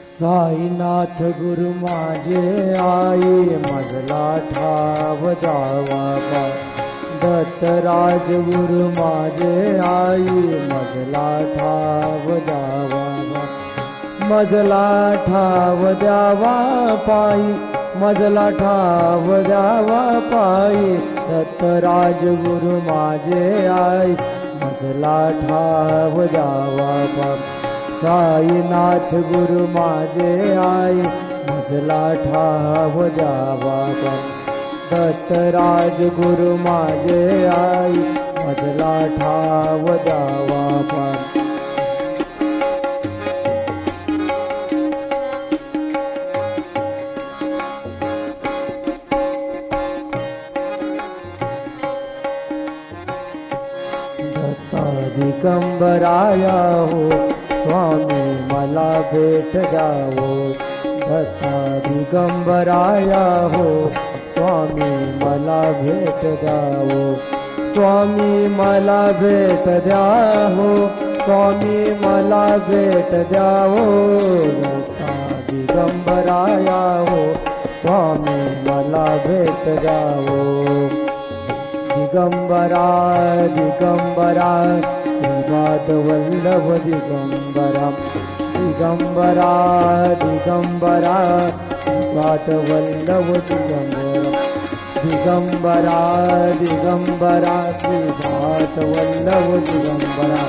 साईनाथ गुरु माझे आई मजला ठाव द्यावा बा दत्तराज गुरु माझे आई मजला ठाव द्यावा बा मजला ठाव द्यावा पायी मजला ठाव द्यावा पायी दत्तराज गुरु माझे आई मजला ठाव द्यावा बा साईनाथ गुरु माझे आई मजला ठाव द्यावा बा दत्तराज गुरु माझे आई मजला ठाव द्यावा बा दत्ता दिगंबराया हो स्वामी मला भेट द्यावो दत्ता दिगंबराया हो स्वामी मला भेट द्यावो स्वामी मला भेट द्यावो स्वामी मला भेट द्यावो दत्ता दिगंबराया हो स्वामी मला भेट द्यावो दिगंबरा दिगंबरा श्रीपाद वल्लभ दिगंबरा दिगंबरा दिगंबरा श्रीपाद वल्लभ दिगंबरा दिगंबरा दिगंबरा श्रीपाद वल्लभ दिगंबरा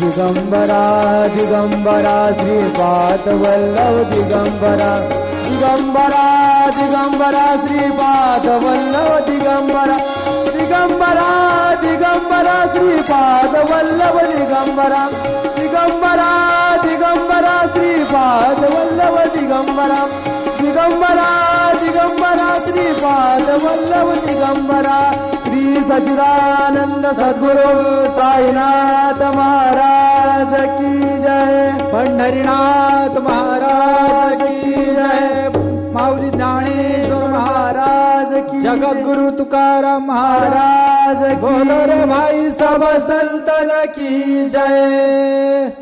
दिगंबरा दिगंबरा श्रीपाद वल्लभ दिगंबरा दिगंबरा दिगंबरा श्रीपाद वल्लभ दिगंबरा दिगंबरा दिगंबरा श्रीपाद वल्लभ दिगंबरा दिगंबरा दिगंबरा श्रीपाद वल्लभ दिगंबरा दिगंबरा दिगंबरा श्रीपाद वल्लभ दिगंबरा श्री सच्चिदानंद सद्गुरु साईनाथ महाराज की जय पंढरीनाथ महाराज की जय माऊली ज्ञानेश्वर महाराज की जगद्गुरु तुकाराम महाराज की बोलो रे भाई सब संतन की जय।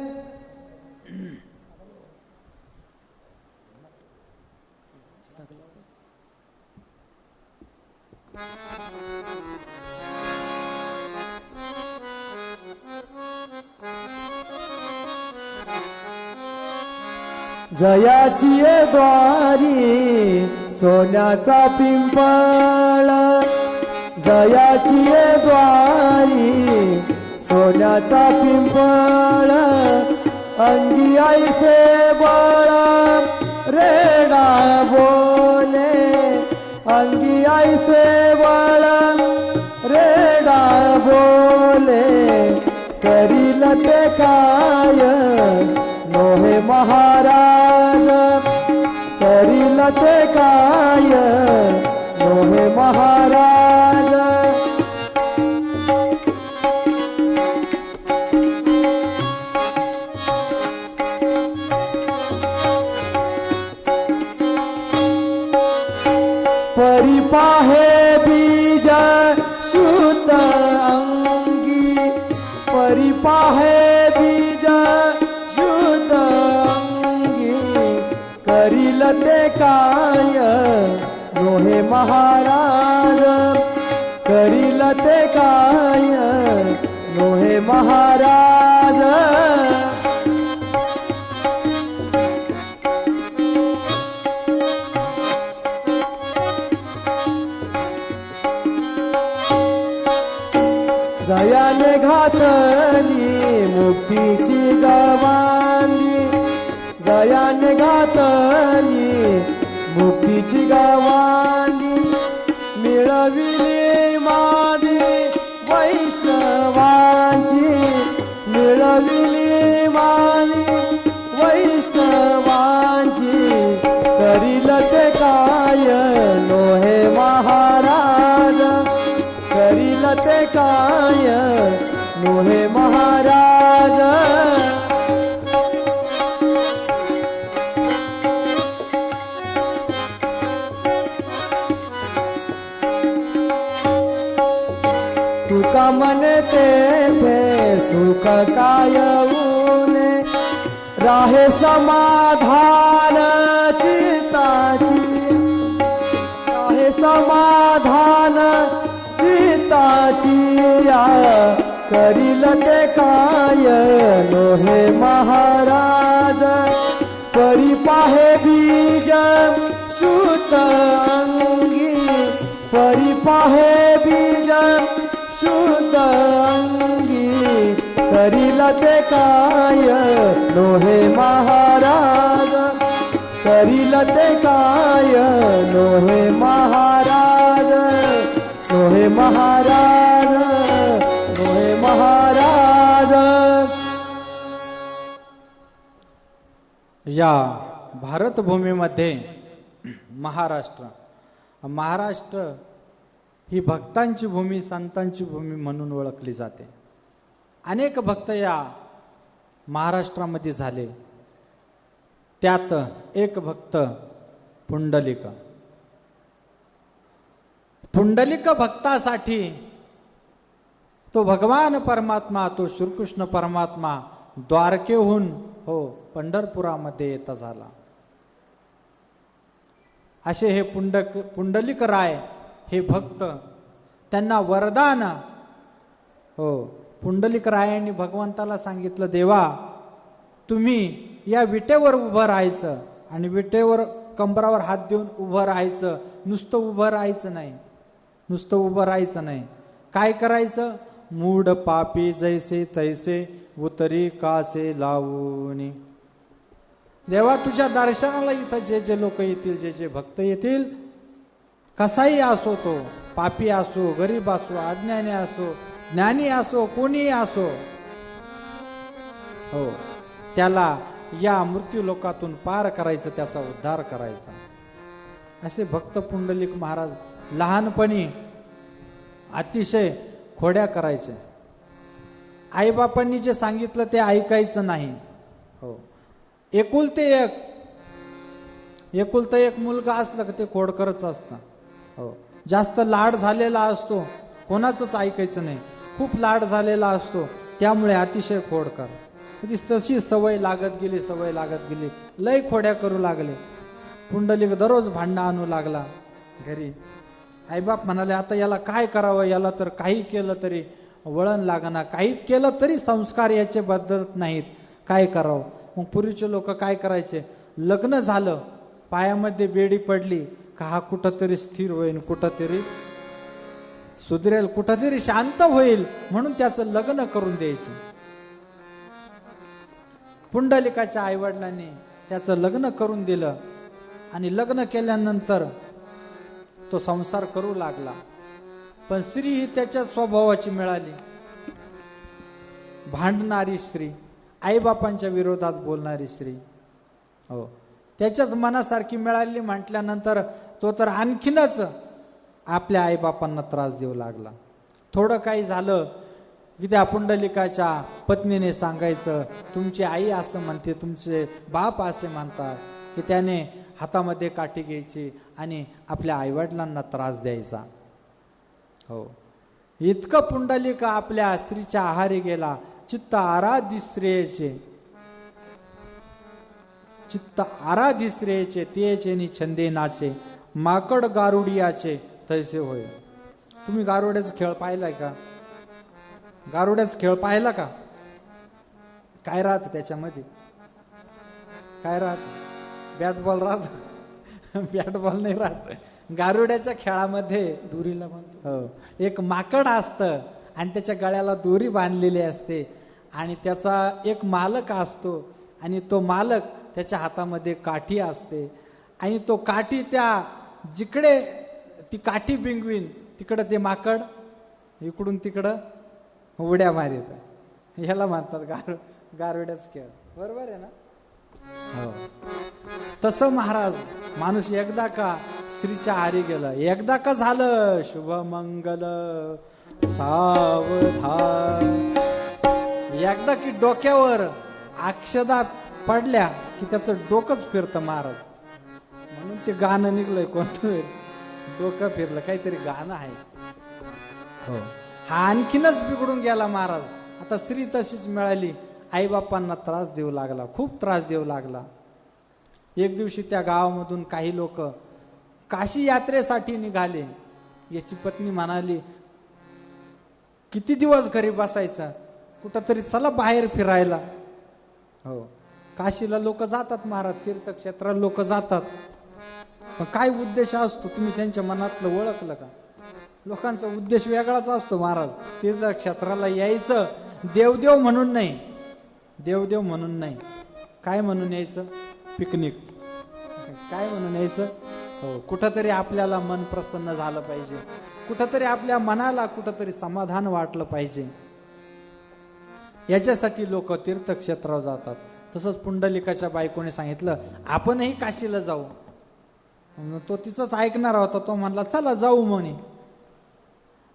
जयाची द्वारी सोन्याचा पिंपळ जयाची द्वारी सोन्याचा पिंपळ अंगी ऐसे बळ रेडा बोले अंगी ऐसे बळ रेडा बोले करील ते काय नोहे महाराज करील ते काय नोहे महाराज परी पाहे बीज शुद्ध अंगी परी पाहे बीज शुद्ध अंगी करील ते काय नोहे महाराज करील ते काय नोहे महाराज जयाने घातली मुक्तीची गवांदी जयाने घातली मुक्तीची गवांदी मिळविली मादी वैष्णवांची मिळविली मादी वैष्णवांची करील ते काय नोहे महाराज करील ते काय नोहे महाराज तुका म्हणते थे सुख काय ऊने राहे समाधान करील ते काय नोहे महाराज परी पाहे बीज शुद्ध अंगी परी पाहे बीज शुद्ध अंगी करील ते काय नोहे महाराज करील ते काय नोहे महाराज नोहे महाराज नोहे महाराज। या भारतभूमीमध्ये महाराष्ट्र ही भक्तांची भूमी संतांची भूमी म्हणून ओळखली जाते। अनेक भक्त या महाराष्ट्रामध्ये झाले, त्यात एक भक्त पुंडलिक भक्तासाठी तो भगवान परमात्मा तो श्रीकृष्ण परमात्मा द्वारकेहून पंढरपुरामध्ये येता झाला। असे हे पुंडलिक राय हे भक्त, त्यांना वरदान पुंडलिक रायांनी भगवंताला सांगितलं, देवा तुम्ही या विटेवर उभं राहायचं आणि विटेवर कंबरावर हात देऊन उभं राहायचं, नुसतं उभं राहायचं नाही, काय करायचं, मूढ पापी जैसे तैसे उतरी कासे लावून। देवा तुझ्या दर्शनाला इथं जे जे लोक येतील, जे जे भक्त येतील, कसाही असो, तो पापी असो, गरीब असो, अज्ञानी असो, ज्ञानी असो, कोणीही असो, त्याला या मृत्यू लोकातून पार करायचं, त्याचा उद्धार करायचा। असे भक्त पुंडलिक महाराज लहानपणी अतिशय खोड्या करायचे। आईबापांनी जे सांगितलं ते ऐकायचं नाही। एकुलते एक मुलगा असला की ते खोडकरच असतं। जास्त लाड झालेला असतो, कोणाचंच ऐकायचं नाही, खूप लाड झालेला असतो, त्यामुळे अतिशय खोडकर। तशी सवय लागत गेली, लय खोड्या करू लागले। पुंडलिक दररोज भांडणं आणू लागला घरी। आईबाप म्हणाले, आता याला काय करावं, याला तर काही केलं तरी वळण लागना, काही केलं तरी संस्कार याचे बदलत नाहीत, काय करावं। मग पूर्वीचे लोक काय करायचे, लग्न झालं, पायामध्ये बेडी पडली का हा कुठंतरी स्थिर होईल, कुठंतरी सुधरेल, कुठंतरी शांत होईल, म्हणून त्याचं लग्न करून द्यायचं। पुंडलिकाच्या आईवडिलांनी त्याचं लग्न करून दिलं आणि लग्न केल्यानंतर तो संसार करू लागला। पण स्त्री ही त्याच्या स्वभावाची मिळाली, भांडणारी स्त्री, आईबापांच्या विरोधात बोलणारी स्त्री, त्याच्याच मनासारखी मिळाली म्हटल्यानंतर तो तर आणखीनच आपल्या आईबापांना त्रास देऊ लागला। थोडं काही झालं की त्या पुंडलिकाच्या पत्नीने सांगायचं, तुमची आई असं म्हणते, तुमचे बाप असे म्हणतात, की त्याने हातामध्ये काठी घ्यायची आणि आपल्या आईवडिलांना त्रास द्यायचा। इतकं पुंडलिक आपल्या स्त्रीच्या आहारी गेला। चित्त आराधी श्रेयचे तेचे नि छंदे नाचे, माकड गारुडियाचे तैसे होय। तुम्ही गारुड्याचा खेळ पाहिलाय का? गारुड्याचा खेळ पाहिला का? काय राहत त्याच्यामध्ये? काय राहत? बॅट बॉल राहत? बॅट बॉल नाही राहत। गारुड्याच्या खेळामध्ये दोरीला म्हणतो, एक माकड असतं आणि त्याच्या गळ्याला दोरी बांधलेली असते आणि त्याचा एक मालक असतो आणि तो मालक त्याच्या हातामध्ये काठी असते आणि तो काठी त्या जिकडे ती काठी बिंगवीन तिकडं ते माकड इकडून तिकडं उड्या मारित, ह्याला म्हणतात गारुड्याचा खेळ। बरोबर आहे ना? तसं महाराज माणूस एकदा का स्त्रीच्या आहारी गेला, एकदा का झालं शुभमंगल सावधान, एकदा की डोक्यावर अक्षदा पडल्या की त्याचं डोकंच फिरतं महाराज। म्हणून ते गाणं निघलंय, कोणतं डोकं फिरलं, काहीतरी गाणं आहे। हा आणखीनच बिघडून गेला महाराज। आता स्त्री तशीच मिळाली, आईबापांना त्रास देऊ लागला, खूप त्रास देऊ लागला। एक दिवशी त्या गावामधून काही लोक काशी यात्रेसाठी निघाले। याची पत्नी म्हणाली, किती दिवस घरी बसायचं, कुठंतरी चला बाहेर फिरायला. हो, काशीला लोक जातात महाराज, तीर्थक्षेत्राला लोक जातात, पण काय उद्देश असतो तुम्ही त्यांच्या मनातलं ओळखलं का? लोकांचा उद्देश वेगळाच असतो महाराज. तीर्थक्षेत्राला यायचं देवदेव म्हणून नाही, देवदेव म्हणून नाही. काय म्हणून यायचं? पिकनिक. काय म्हणून यायचं? हो, कुठंतरी आपल्याला मन प्रसन्न झालं पाहिजे, कुठंतरी आपल्या मनाला कुठंतरी समाधान वाटलं पाहिजे, याच्यासाठी लोक तीर्थक्षेत्रावर जातात. तसंच पुंडलिकाच्या बायकोने सांगितलं आपणही काशीला जाऊ. तो तिचंच ऐकणार होता, तो म्हणला चला जाऊ म्हणे.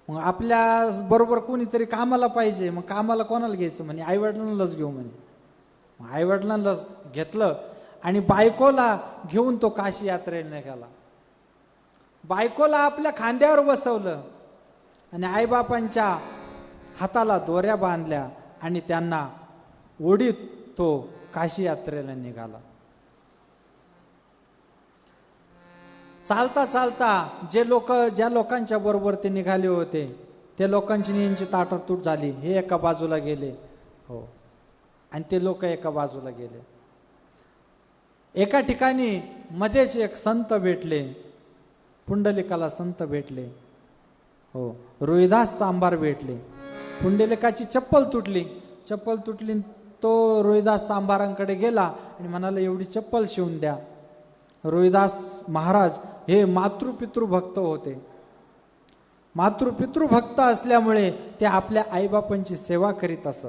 मग आपल्या बरोबर कोणीतरी कामाला पाहिजे, मग कामाला कोणाला घ्यायचं म्हणे? आईवडिलांनाच घेऊ म्हणे. मग आईवडिलांना घेतलं आणि बायकोला घेऊन तो काशी यात्रेला निघाला. बायकोला आपल्या खांद्यावर बसवलं आणि आईबापांच्या हाताला दोऱ्या बांधल्या आणि त्यांना ओढीत तो काशी यात्रेला निघाला. चालता चालता ज्या लोकांच्या बरोबर ते निघाले होते, त्या लोकांची नेहमीची ताटातूट झाली. हे एका बाजूला गेले, हो, आणि ते लोक एका बाजूला गेले. एका ठिकाणी मध्येच एक संत भेटले, पुंडलिकाला संत भेटले. हो, रोहिदास चांभार भेटले. पुंडलिकाची चप्पल तुटली, तो रोहिदास चांभारांकडे गेला आणि म्हणाला एवढी चप्पल शिवून द्या. रोहिदास महाराज हे मातृपितृभक्त होते. मातृपितृभक्त असल्यामुळे ते आपल्या आईबापांची सेवा करीत असत.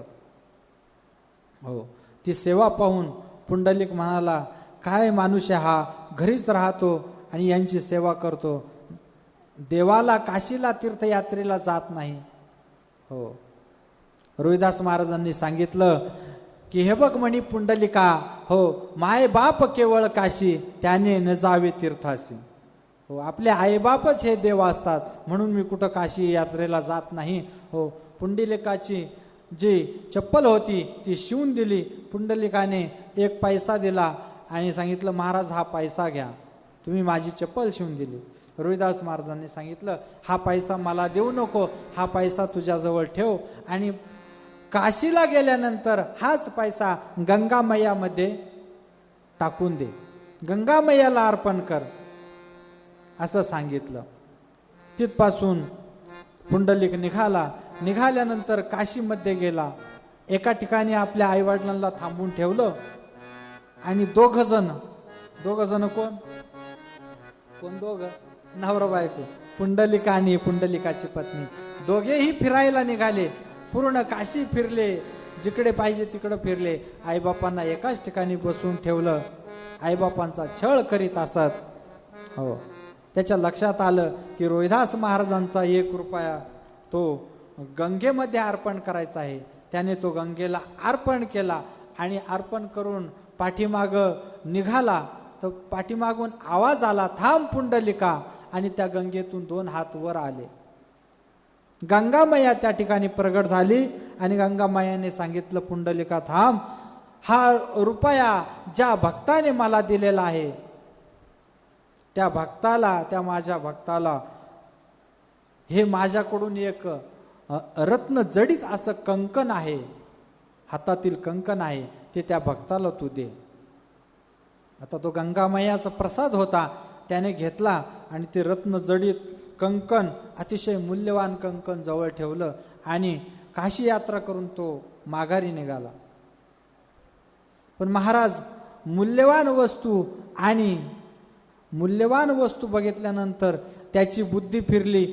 हो, ती सेवा पाहून पुंडलिक म्हणाला काय माणूस हा, घरीच राहतो आणि यांची सेवा करतो, देवाला काशीला तीर्थयात्रेला जात नाही. हो, रोहिदास महाराजांनी सांगितलं की हे बघ म्हणी पुंडलिका, हो, माय बाप केवळ काशी त्याने न जावे तीर्थाशी. हो, आपले आईबापच हे देव असतात, म्हणून मी कुठं काशी यात्रेला जात नाही. हो, पुंडलिकाची जी चप्पल होती ती शिवून दिली. पुंडलिकाने एक पैसा दिला आणि सांगितलं महाराज हा पैसा घ्या, तुम्ही माझी चप्पल शिवून दिली. रोहिदास महाराजांनी सांगितलं हा पैसा मला देऊ नको, हा पैसा तुझ्याजवळ ठेव आणि काशीला गेल्यानंतर हाच पैसा गंगामय्यामध्ये टाकून दे, गंगामय्याला अर्पण कर, असं सांगितलं. तिथपासून पुंडलिक निघाल्यानंतर काशीमध्ये गेला. एका ठिकाणी आपल्या आईवडिलांना थांबून ठेवलं आणि दोघ जण कोण दोघ? नवरा बायको, पुंडलिका आणि पुंडलिकाची पत्नी, दोघेही फिरायला निघाले. पूर्ण काशी फिरले, जिकडे पाहिजे तिकडे फिरले. आईबापांना एकाच ठिकाणी बसून ठेवलं, आईबापांचा छळ करीत असत. हो, त्याच्या लक्षात आलं की रोहिदास महाराजांचा 1 रुपया तो गंगेमध्ये अर्पण करायचा आहे. त्याने तो गंगेला अर्पण केला आणि अर्पण करून पाठीमाग निघाला तर पाठीमागून आवाज आला थांब पुंडलिका, आणि त्या गंगेतून 2 हात वर आले. गंगामय्या त्या ठिकाणी प्रगट झाली आणि गंगामय्याने सांगितलं पुंडलिका थांब, हा रुपया ज्या भक्ताने मला दिलेला आहे त्या माझ्या भक्ताला हे माझ्याकडून एक रत्न जडित असं कंकण आहे, हातातील कंकण आहे, ते त्या भक्ताला तू दे. आता तो गंगामय्याचा प्रसाद होता, त्याने घेतला आणि ते रत्न जडित कंकण, अतिशय मूल्यवान कंकण जवळ ठेवलं आणि काशी यात्रा करून तो माघारी निघाला. पण महाराज मूल्यवान वस्तू बघितल्यानंतर त्याची बुद्धी फिरली.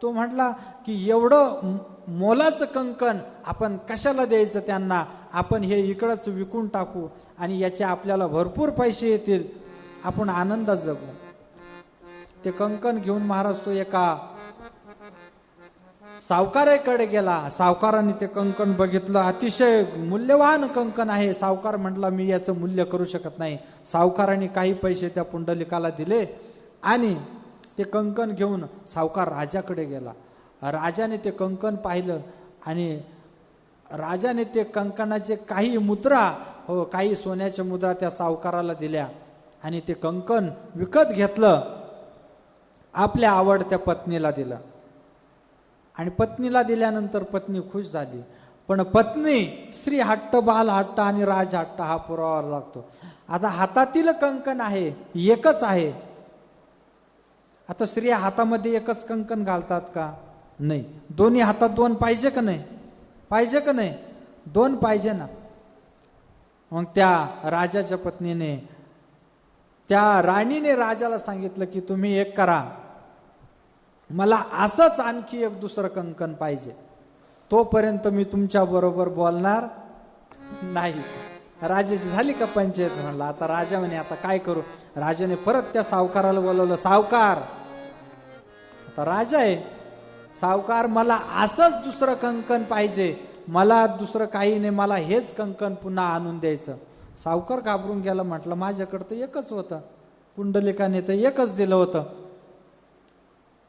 तो म्हटला की एवढं मोलाचं कंकण आपण कशाला द्यायचं त्यांना, आपण हे इकडंच विकून टाकू आणि याचे आपल्याला भरपूर पैसे येतील, आपण आनंदात जगू. ते कंकण घेऊन महाराज तो एका सावकाराकडे गेला. सावकाराने ते कंकण बघितलं, अतिशय मूल्यवान कंकण आहे. सावकार म्हटला मी याचं मूल्य करू शकत नाही. सावकाराने काही पैसे त्या पुंडलिकाला दिले आणि ते कंकण घेऊन सावकार राजाकडे गेला. राजाने ते कंकण पाहिलं आणि राजाने ते कंकणाचे काही मुद्रा, हो काही सोन्याच्या मुद्रा त्या सावकाराला दिल्या आणि ते कंकण विकत घेतलं, आपल्या आवडत्या पत्नीला दिलं आणि पत्नीला दिल्यानंतर पत्नी खुश झाली. पण पत्नी स्त्री हट्ट, बाल हट्ट आणि राज हट्ट हा पुरावा लागतो. आता हातातील कंकण आहे एकच आहे. आता स्त्रिया हातामध्ये एकच कंकण घालतात का? नाही. दोन्ही हातात दोन पाहिजे का नाही? पाहिजे का नाही? दोन पाहिजे ना. मग त्या राजाच्या पत्नीने, त्या राणीने राजाला सांगितलं की तुम्ही एक करा, मला असंच आणखी एक दुसरं कंकण पाहिजे, तोपर्यंत मी तुमच्या बरोबर बोलणार नाही. राजाची झाली का पंचायत? म्हणला आता राजा म्हणे आता काय करू. राजाने परत त्या सावकाराला बोलवलं. सावकार, आता राजा आहे, सावकार मला असंच दुसरं कंकण पाहिजे, मला दुसरं काही नाही, मला हेच कंकण पुन्हा आणून द्यायचं. सावकार घाबरून गेला. म्हटलं माझ्याकडं तर एकच होतं, पुंडलिकाने तर एकच दिलं होतं.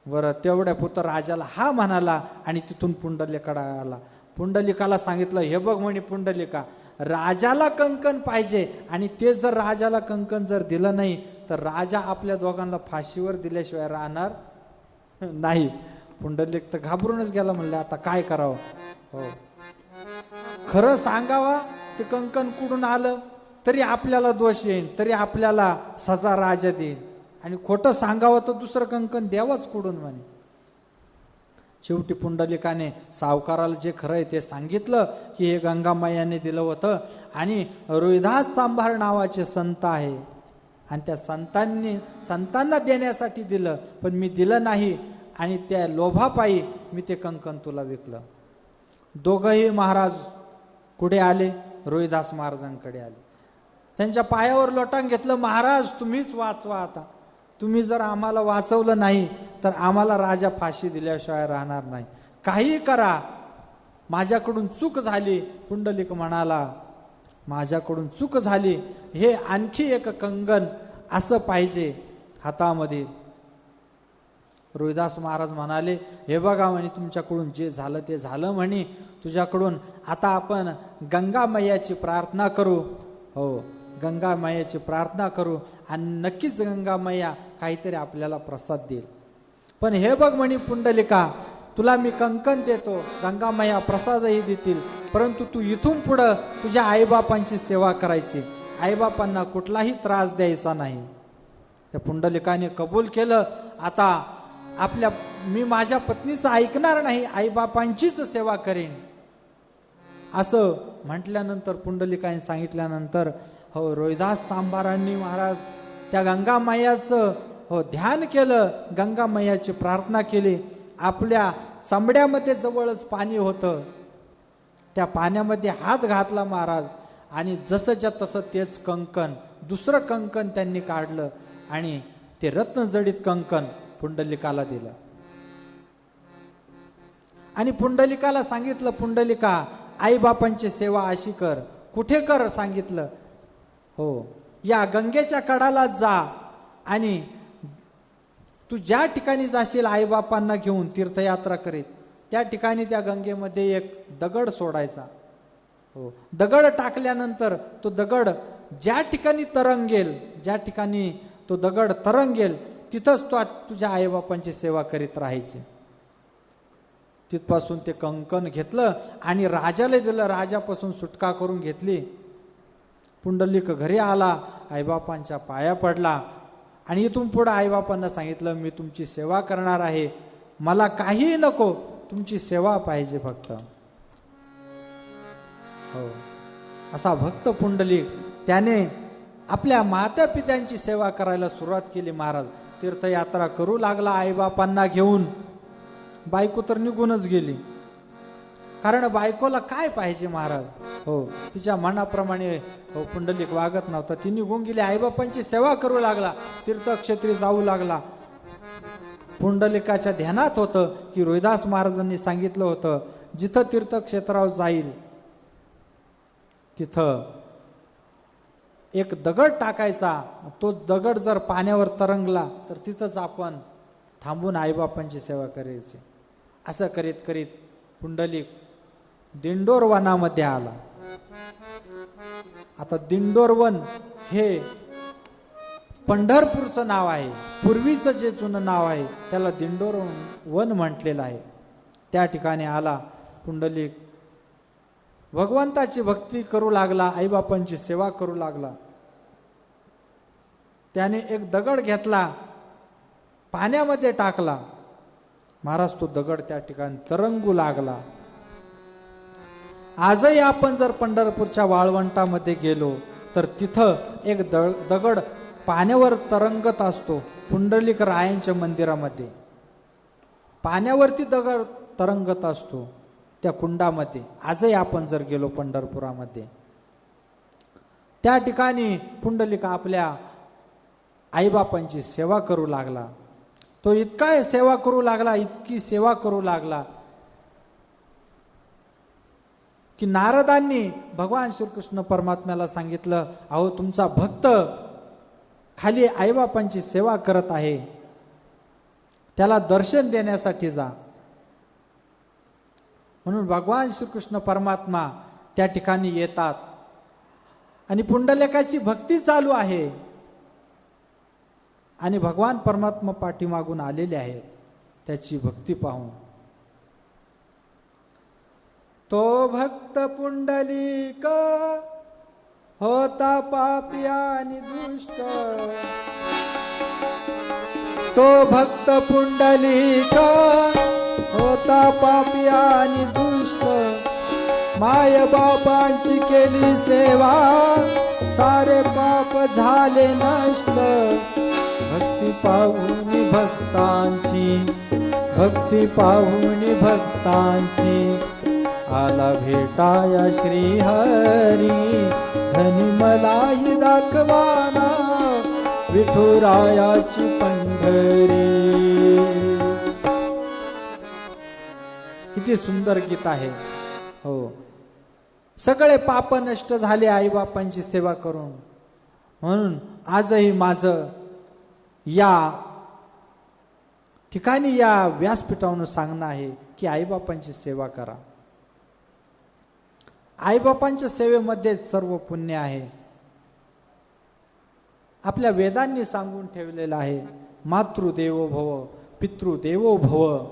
बरं, तेवढ्या पुत्र राजाला हा म्हणाला आणि तिथून पुंडलिकाला आला. पुंडलिकाला सांगितलं, हे बघ म्हणे पुंडलिका, राजाला कंकण पाहिजे आणि ते जर राजाला कंकण जर दिलं नाही तर राजा आपल्या दोघांना फाशीवर दिल्याशिवाय राहणार नाही. पुंडलिक तर घाबरूनच गेला. म्हणलं आता काय करावं. हो, खरं सांगावा ते कंकण कुठून आलं तरी आपल्याला दोष येईल, तरी आपल्याला सजा राजा देईल, आणि खोटं सांगावं तर दुसरं कंकण द्यावंच कुठून म्हणे. शेवटी पुंडलिकाने सावकाराला जे खरं आहे ते सांगितलं की हे गंगामायाने दिलं होतं आणि रोहिदास सांभार नावाचे संत आहे आणि त्या संतांना देण्यासाठी दिलं, पण मी दिलं नाही आणि त्या लोभापायी मी ते कंकण तुला विकलं. दोघंही महाराज कुठे आले? रोहिदास महाराजांकडे आले. त्यांच्या पायावर लोटांग घेतलं. महाराज तुम्हीच वाचवा, आता तुम्ही जर आम्हाला वाचवलं नाही तर आम्हाला राजा फाशी दिल्याशिवाय राहणार नाही, काही करा, माझ्याकडून चूक झाली. पुंडलिक म्हणाला, माझ्याकडून चूक झाली, हे आणखी एक कंगन असं पाहिजे हातामध्ये. रोहिदास महाराज म्हणाले, हे बघा म्हणे तुमच्याकडून जे झालं ते झालं म्हणे, तुझ्याकडून आता आपण गंगा मैयाची प्रार्थना करू. हो, गंगा मैयाची प्रार्थना करू आणि नक्कीच गंगा मैया काहीतरी आपल्याला प्रसाद देईल. पण हे बघ म्हणे पुंडलिका, तुला मी कंकण देतो, गंगा मैया प्रसादही देतील, परंतु तू इथून पुढं तुझ्या आईबापांची सेवा करायची, आईबापांना कुठलाही त्रास द्यायचा नाही. त्या पुंडलिकाने कबूल केलं. आता मी माझ्या पत्नीचं ऐकणार नाही, आईबापांचीच सेवा करेन असं म्हटल्यानंतर, पुंडलिकाने सांगितल्यानंतर हो रोहिदास सांभारांनी महाराज त्या गंगा मैयाचं हो ध्यान केलं, गंगा मैयाची प्रार्थना केली. आपल्या चमड्यामध्ये जवळच पाणी होतं, त्या पाण्यामध्ये हात घातला महाराज आणि जसंच्या तसं तेच कंकण, दुसरं कंकण त्यांनी काढलं आणि ते रत्नजडित कंकण पुंडलिकाला दिलं. आणि पुंडलिकाला सांगितलं, पुंडलिका आईबापांची सेवा अशी कर. कुठे कर सांगितलं? हो, या गंगेच्या कडाला जा आणि तू ज्या ठिकाणी जाशील आईबापांना घेऊन तीर्थयात्रा करीत, त्या ठिकाणी त्या गंगेमध्ये एक दगड सोडायचा. हो, दगड टाकल्यानंतर तो दगड ज्या ठिकाणी तरंगेल, ज्या ठिकाणी तो दगड तरंगेल तिथंच तो तुझ्या आईबापांची सेवा करीत राहायची. तिथपासून ते कंकण घेतलं आणि राजाला दिलं, राजापासून सुटका करून घेतली. पुंडलिक घरी आला, आईबापांच्या पाया पडला आणि इथून पुढे आईबापांना सांगितलं, मी तुमची सेवा करणार आहे, मला काही नको, तुमची सेवा पाहिजे फक्त. हो, असा भक्त पुंडलिक, त्याने आपल्या माता पित्यांची सेवा करायला सुरुवात केली. महाराज तीर्थयात्रा करू लागला आईबापांना घेऊन. बायको तर निघूनच गेली, कारण बायकोला काय पाहिजे महाराज, हो तिच्या मनाप्रमाणे हो पुंडलिक वागत नव्हता. ती निघून गेली, आईबापांची सेवा करू लागला, तीर्थक्षेत्री जाऊ लागला. पुंडलिकाच्या ध्यानात होतं की रोहिदास महाराजांनी सांगितलं होतं, जिथं तीर्थक्षेत्रावर जाईल तिथं एक दगड टाकायचा, तो दगड जर पाण्यावर तरंगला तर तिथंच आपण थांबून आईबापांची सेवा करायची. असं करीत करीत पुंडलिक दिंडोर वनामध्ये आला. आता दिंडोर वन हे पंढरपूरचं नाव आहे, पूर्वीचं जे जुनं नाव आहे त्याला दिंडोर वन म्हटलेलं आहे. त्या ठिकाणी आला. पुंडलिक भगवंताची भक्ती करू लागला, आईबापांची सेवा करू लागला. त्याने एक दगड घेतला, पाण्यामध्ये टाकला. महाराज तो दगड त्या ठिकाणी तरंगू लागला. आजही आपण जर पंढरपूरच्या वाळवंटामध्ये गेलो तर तिथं एक दगड पाण्यावर तरंगत असतो. पुंडलिक रायांच्या मंदिरामध्ये पाण्यावरती दगड तरंगत असतो त्या कुंडामध्ये. आजही आपण जर गेलो पंढरपुरामध्ये, त्या ठिकाणी पुंडलिक आपल्या आईबापांची सेवा करू लागला. तो इतका सेवा करू लागला, इतकी सेवा करू लागला की नारदांनी भगवान श्रीकृष्ण परमात्म्याला सांगितलं, अहो तुमचा भक्त खाली आईबापांची सेवा करत आहे, त्याला दर्शन देण्यासाठी जा. म्हणून भगवान श्रीकृष्ण परमात्मा त्या ठिकाणी येतात आणि पुंडलिकाची भक्ती चालू आहे आणि भगवान परमात्मा पाठीमागून आलेले आहेत त्याची भक्ती पाहून. तो भक्त पुंडलिक होता पापी आणि दुष्ट, तो भक्त पुंडलिक होता पापी आणि दुष्ट, माय बापांची केली सेवा सारे पाप झाले नष्ट. भक्ती पाहुनी भक्तांची, भक्ती पाहुनी भक्तांची, आला भेटाया श्री हरी, धनी मलाही दाखवाना विठुरायाची पंढरी. किती सुंदर गीत आहे. हो, सगळे पाप नष्ट झाले आईबापांची सेवा करून. म्हणून आजही माझं या ठिकाणी या व्यासपीठावरून सांगणं आहे की आईबापांची सेवा करा. आईबापांच्या सेवेमध्ये सर्व पुण्य आहे. आपल्या वेदांनी सांगून ठेवलेलं आहे, मातृदेवो भव, पितृदेवो भव,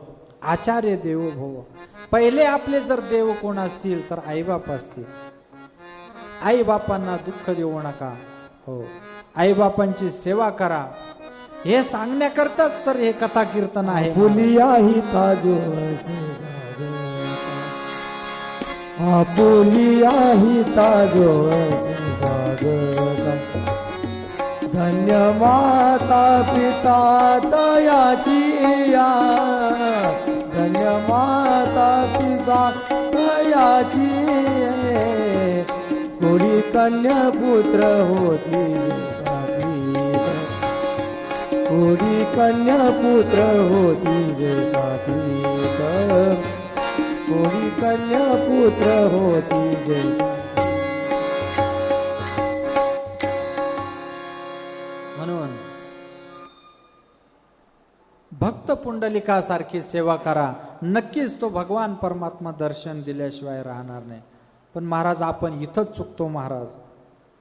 आचार्य देवो भव. पहिले आपले जर देव कोण असतील तर आईबाप असतील. आईबापांना दुःख देऊ नका. हो, आईबापांची सेवा करा. हे सांगण्याकरताच तर हे कथा कीर्तन आहे. बोलियाही ताजो बोलियाही ताजो धन्य माता पिता तयाची या, धन्य माता पिता तयाची. कोणी कन्या पुत्र होती कोणी कन्या पुत्र होती जैसाती, कोणी कन्या पुत्र होती जैसा. म्हणून भक्त पुंडलिकासारखी सेवा करा. नक्कीच तो भगवान परमात्मा दर्शन दिल्याशिवाय राहणार नाही. पण महाराज आपण इथंच चुकतो महाराज.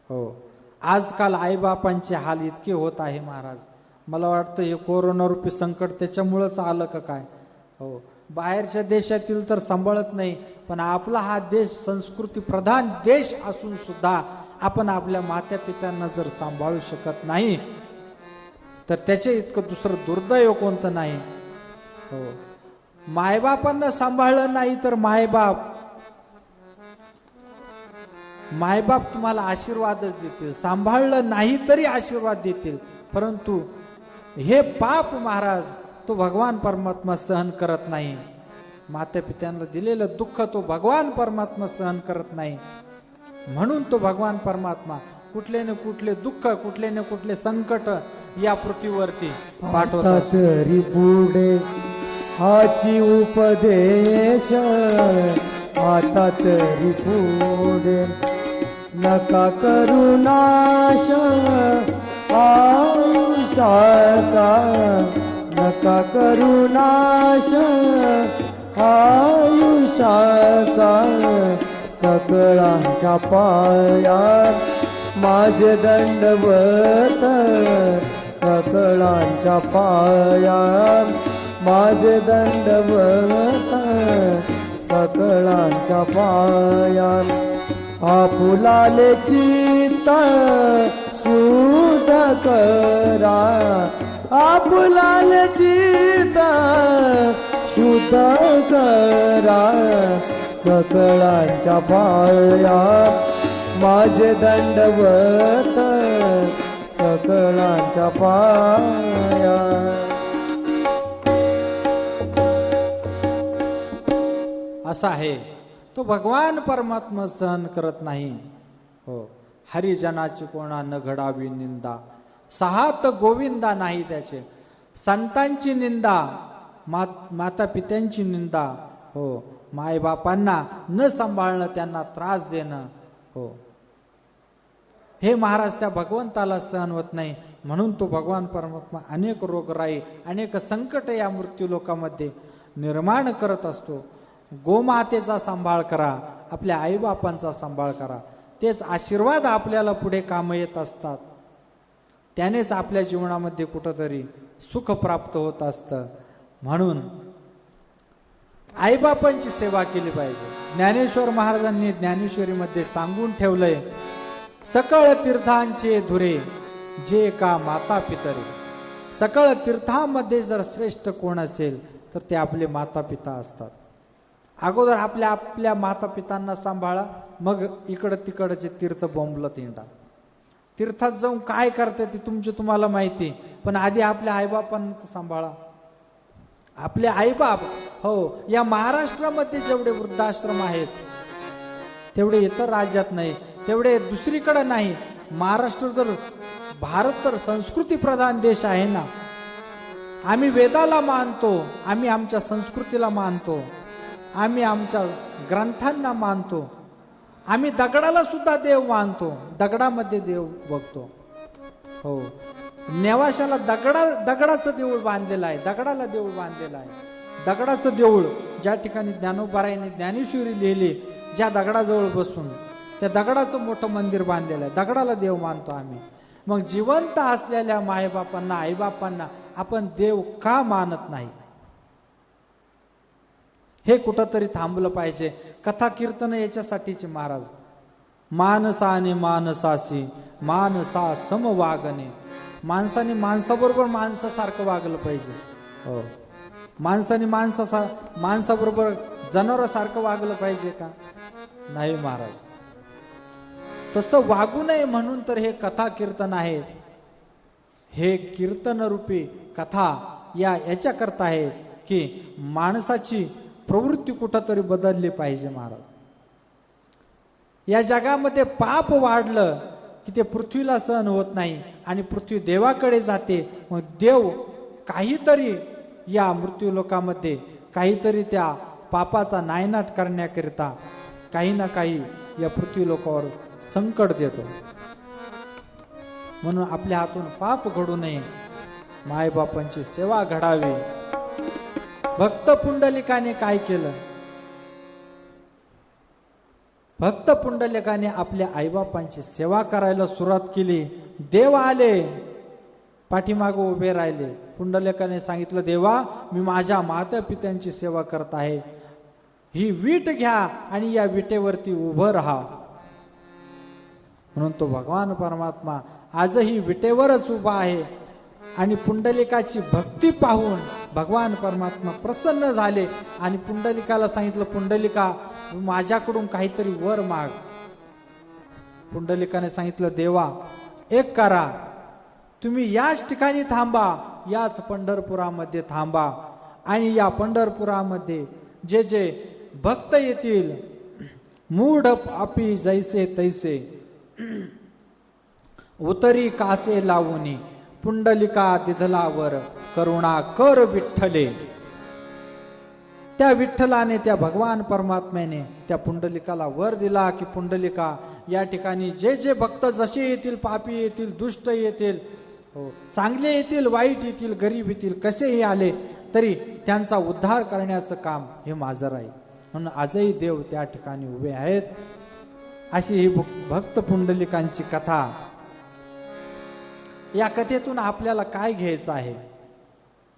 हो, आजकाल आईबापांचे हाल इतके होत आहे महाराज. मला वाटतं हे कोरोना रूपी संकट त्याच्यामुळंच आलं का काय. हो, बाहेरच्या देशातील तर सांभाळत नाही, पण आपला हा देश संस्कृती प्रधान देश असून सुद्धा आपण आपल्या मात्या पित्यांना जर सांभाळू शकत नाही तर त्याचे इतकं दुसरं दुर्दैव कोणतं नाही. हो, मायबापांना सांभाळलं नाही तर मायबाप तुम्हाला आशीर्वादच देतील, सांभाळलं नाही तरी आशीर्वाद देतील. परंतु हे पाप महाराज तो भगवान परमात्मा सहन करत नाही. माता पित्यांना दिलेलं दुःख तो भगवान परमात्मा सहन करत नाही. म्हणून तो भगवान परमात्मा कुठले न कुठले दुःख, कुठले न कुठले संकट या पृथ्वीवरती पाठवतात. तरी पुढे हाची उपदेश, आता तरी पुढे नका करू नाश आयुष्याचा, नका करू नाश आयुष्याचा. सकळांच्या पायात माझे दंडवत, सकळांच्या पायात माझे दंडवत सकळांच्या पायान आपुलाले चित्त शुद्ध करा आपुलाले चित्त शुद्ध करा सकळांच्या पायान माझे दंडवत सकळांच्या पाया असा आहे तो भगवान परमात्मा सहन करत नाही. हो, हरिजनाची कोणा न घडावी निंदा, सहात गोविंदा नाही त्याचे. संतांची निंदा, माता पित्यांची निंदा, हो, मायबापांना न सांभाळणं, त्यांना त्रास देणं, हो, हे महाराज त्या भगवंताला सहन होत नाही. म्हणून तो भगवान परमात्मा अनेक रोगराई, अनेक संकट या मृत्यू लोकामध्ये निर्माण करत असतो. गोमातेचा सांभाळ करा, आपल्या आईबापांचा सांभाळ करा, तेच आशीर्वाद आपल्याला पुढे काम येत असतात. त्यानेच आपल्या जीवनामध्ये कुठंतरी सुख प्राप्त होत असतं. म्हणून आईबापांची सेवा केली पाहिजे. ज्ञानेश्वर महाराजांनी ज्ञानेश्वरीमध्ये सांगून ठेवलंय, सकळ तीर्थांचे धुरे जे का माता पितरे. सकळ तीर्थांमध्ये जर श्रेष्ठ कोण असेल तर ते आपले माता पिता असतात. अगोदर आपल्या माता पितांना सांभाळा, मग इकडं तिकडचे तीर्थ बोंबलत हिंडा. तीर्थात जाऊन काय करते ते तुम्हाला माहिती, पण आधी आपल्या आईबापांना सांभाळा. आपले आईबाप, हो, या महाराष्ट्रामध्ये जेवढे वृद्धाश्रम आहेत तेवढे इतर राज्यात नाही, तेवढे दुसरीकडे नाही. महाराष्ट्र तर, भारत तर संस्कृती प्रधान देश आहे ना. आम्ही वेदाला मानतो, आम्ही आमच्या संस्कृतीला मानतो, आम्ही आमच्या ग्रंथांना मानतो, आम्ही दगडाला सुद्धा देव मानतो, दगडामध्ये देव बघतो. हो, नेवाशाला दगडाचं देऊळ बांधलेलं आहे, दगडाला देऊळ बांधलेलं आहे. दगडाचं देऊळ, ज्या ठिकाणी ज्ञानोबारायांनी ज्ञानेश्वरी लिहिली, ज्या दगडाजवळ बसून त्या दगडाचं मोठं मंदिर बांधलेलं आहे, दगडाला देव मानतो आम्ही. मग जिवंत असलेल्या मायबापांना, आईबापांना आपण देव का मानत नाही? हे कुठंतरी थांबलं पाहिजे. कथा कीर्तन याच्यासाठीचे महाराज. मानसाने मानसाशी मानसा सम वागणे. माणसाने माणसाबरोबर माणसासारखं वागलं पाहिजे. हो, माणसाने माणसाबरोबर जनावरासारखं वागलं पाहिजे का? नाही महाराज, तसं वागू नये म्हणून तर हे कथा कीर्तन आहे. हे कीर्तन रूपी कथा याच्या करता आहे की माणसाची प्रवृत्ती कुठंतरी बदलली पाहिजे महाराज. या जगामध्ये पाप वाढलं की ते पृथ्वीला सहन होत नाही आणि पृथ्वी देवाकडे जाते. मग देव काहीतरी या मृत्यू लोकामध्ये काहीतरी त्या पापाचा नायनाट करण्याकरिता काही ना काही या पृथ्वी लोकावर संकट देतो. म्हणून आपल्या हातून पाप घडू नये, मायबापांची सेवा घडावी. भक्त पुंडलिकाने काय केलं? भक्त पुंडलिकाने आपल्या आईबापांची सेवा करायला सुरुवात केली. देव आले, पाठीमागे उभे राहिले. पुंडलिकाने सांगितलं, देवा, मी माझ्या माता पित्यांची सेवा करत आहे, ही वीट घ्या आणि या विटेवरती उभं राहा. म्हणून तो भगवान परमात्मा आजही विटेवरच उभा आहे. आणि पुंडलिकाची भक्ती पाहून भगवान परमात्मा प्रसन्न झाले आणि पुंडलिकाला सांगितलं, पुंडलिका, माझ्याकडून काहीतरी वर माग. पुंडलिकाने सांगितलं, देवा, एक करा, तुम्ही याच ठिकाणी थांबा, याच पंढरपुरामध्ये थांबा आणि या पंढरपुरामध्ये जे जे भक्त येतील, मूढ पापी जैसे तैसे उतरी कासे लावूनी, पुंडलिका दिधलावर करुणा कर विठ्ठले. त्या विठ्ठलाने, त्या भगवान परमात्म्याने त्या पुंडलिकाला वर दिला की पुंडलिका, या ठिकाणी जे जे भक्त जसे येतील, पापी येतील, दुष्ट येतील, हो, चांगले येतील, वाईट येतील, गरीब येतील, कसेही आले तरी त्यांचा उद्धार करण्याचं काम हे माझं राहील. म्हणून आजही देव त्या ठिकाणी उभे आहेत. अशी ही भक्त पुंडलिकांची कथा. या कथेतून आपल्याला काय घ्यायचं आहे?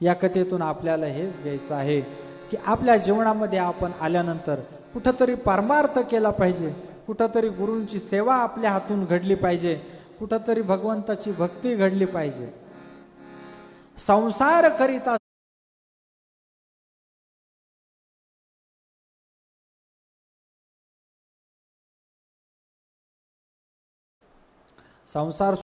या कथेतून आपल्याला हेच घ्यायचं आहे की आपल्या जीवनामध्ये आपण आल्यानंतर कुठंतरी परमार्थ केला पाहिजे, कुठंतरी गुरूंची सेवा आपल्या हातून घडली पाहिजे, कुठंतरी भगवंताची भक्ती घडली पाहिजे. संसार करिता संसार